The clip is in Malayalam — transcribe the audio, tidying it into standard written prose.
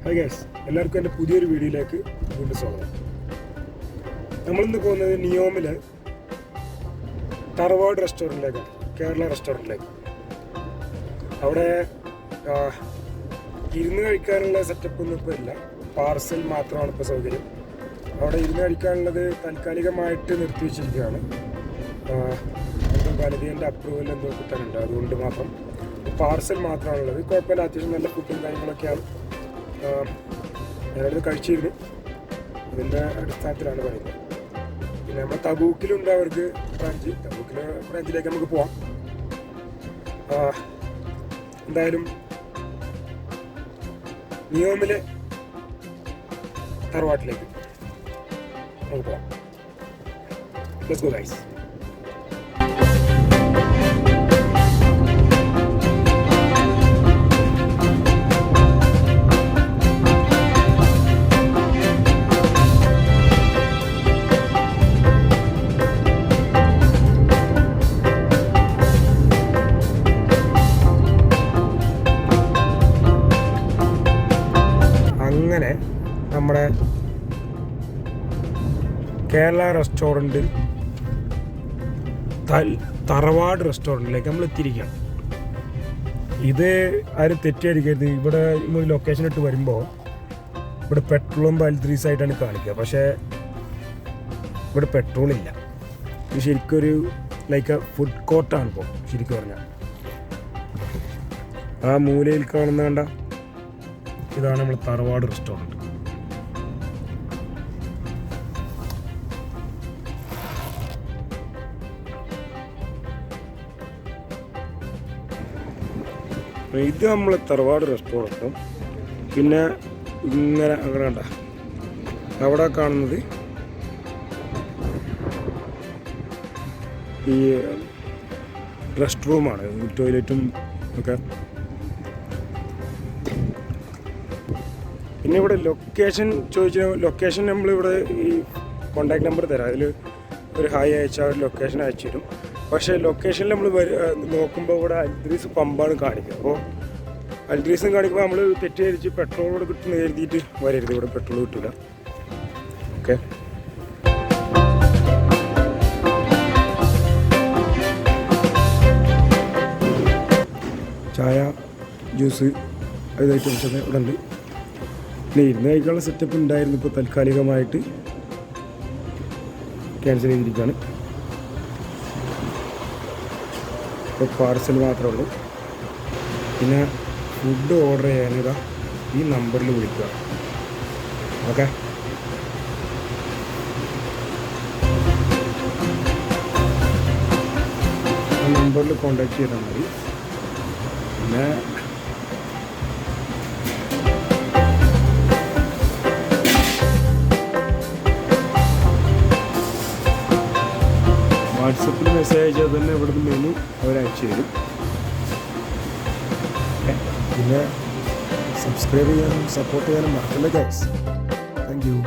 ഹായ് ഗൈസ്, എല്ലാവർക്കും എൻ്റെ പുതിയൊരു വീഡിയോയിലേക്ക് വീണ്ടും സ്വാഗതം. നമ്മളിന്ന് പോകുന്നത് നിയോമിലെ തറവാട് റെസ്റ്റോറൻറ്റിലേക്കാണ്, കേരള റെസ്റ്റോറൻറ്റിലേക്ക്. അവിടെ ഇരുന്ന് കഴിക്കാനുള്ള സെറ്റപ്പ് ഒന്നും ഇപ്പോൾ ഇല്ല, പാർസൽ മാത്രമാണ് ഇപ്പോൾ സൗകര്യം. അവിടെ ഇരുന്ന് കഴിക്കാനുള്ളത് താൽക്കാലികമായിട്ട് നിർത്തി വെച്ചിരിക്കുകയാണ്. എന്തോ വനിതേൻ്റെ അപ്രൂവൽ എന്തോ കിട്ടാനുണ്ട്, അതുകൊണ്ട് മാത്രം പാർസൽ മാത്രമാണുള്ളത്. കുഴപ്പമില്ല, അത്യാവശ്യം നല്ല ഫുഡും കാര്യങ്ങളൊക്കെയാണ്. ഞാനത് കഴിച്ചിരുന്നു, അതിൻ്റെ അടിസ്ഥാനത്തിലാണ് പറയുന്നത്. പിന്നെ നമ്മൾ തബൂക്കിലുണ്ട് അവർക്ക് ബ്രാഞ്ച്, ബ്രാഞ്ചിലേക്ക് നമുക്ക് പോവാം. എന്തായാലും നിയോമിലെ തറവാട്ടിലേക്ക് നമുക്ക് പോവാം. Let's go guys. അങ്ങനെ നമ്മുടെ കേരള റെസ്റ്റോറൻറ്റ് തറവാട് റെസ്റ്റോറൻറ്റിലേക്ക് നമ്മൾ എത്തിയിരിക്കുകയാണ്. ഇത് ആരും തെറ്റിദ്ധരിക്കരുത്, ഇവിടെ ലൊക്കേഷൻ ഇട്ട് വരുമ്പോൾ ഇവിടെ പെട്രോളും അൽദ്രീസ് ആയിട്ടാണ് കാണിക്കുക, പക്ഷേ ഇവിടെ പെട്രോളില്ല. ഇത് ശരിക്കൊരു ലൈക്ക് ഫുഡ് കോർട്ടാണ് ഇപ്പോൾ ശരിക്കും പറഞ്ഞാൽ. ആ മൂലയിൽ കാണുന്ന കണ്ട ഇതാണ് നമ്മൾ തറവാട് റെസ്റ്റോറൻറ്റ്. ഇത് നമ്മൾ തറവാട് റെസ്റ്റോറൻറ്റും പിന്നെ ഇങ്ങനെ അങ്ങനെ കണ്ട അവിടെ കാണുന്നത് ഈ റെസ്റ്റ് റൂമാണ്, ടോയ്ലറ്റും ഒക്കെ. പിന്നെ ഇവിടെ ലൊക്കേഷൻ ചോദിച്ചാൽ ലൊക്കേഷൻ നമ്മളിവിടെ ഈ കോണ്ടാക്ട് നമ്പർ തരാം, അതിൽ ഒരു ഹായ് അയച്ചാൽ ലൊക്കേഷൻ അയച്ചു തരും. പക്ഷേ ലൊക്കേഷനിൽ നമ്മൾ നോക്കുമ്പോൾ ഇവിടെ അൽദ്രീസ് പമ്പാണ് കാണിക്കുക. അപ്പോൾ അൽദ്രീസും കാണിക്കുമ്പോൾ നമ്മൾ തെറ്റിദ്ധരിച്ച് പെട്രോളോട് കിട്ടുന്ന എഴുതിയിട്ട് വരരുത്, ഇവിടെ പെട്രോൾ കിട്ടില്ല. ഓക്കെ, ചായ ജ്യൂസ് അത് ഐറ്റംസൊക്കെ ഇവിടെ ഉണ്ട്. പിന്നെ ഇരുന്ന് കഴിക്കാനുള്ള സെറ്റപ്പ് ഉണ്ടായിരുന്നു, ഇപ്പോൾ താൽക്കാലികമായിട്ട് ക്യാൻസൽ ചെയ്തിരിക്കുകയാണ്. ഇപ്പോൾ പാർസൽ മാത്രമേ ഉള്ളൂ. പിന്നെ ഫുഡ് ഓർഡർ ചെയ്യാനിതാ ഈ നമ്പറിൽ വിളിക്കുക. ഓക്കെ, ആ നമ്പറിൽ കോണ്ടാക്ട് ചെയ്താൽ മതി. പിന്നെ വാട്സപ്പിൽ മെസ്സേജ് അയച്ചാൽ തന്നെ ഇവിടുന്ന് മെനു അവരയച്ചു തരും. പിന്നെ സബ്സ്ക്രൈബ് ചെയ്യാനും സപ്പോർട്ട് ചെയ്യാനും മറക്കല്ലേ ഗൈസ്. Thank you.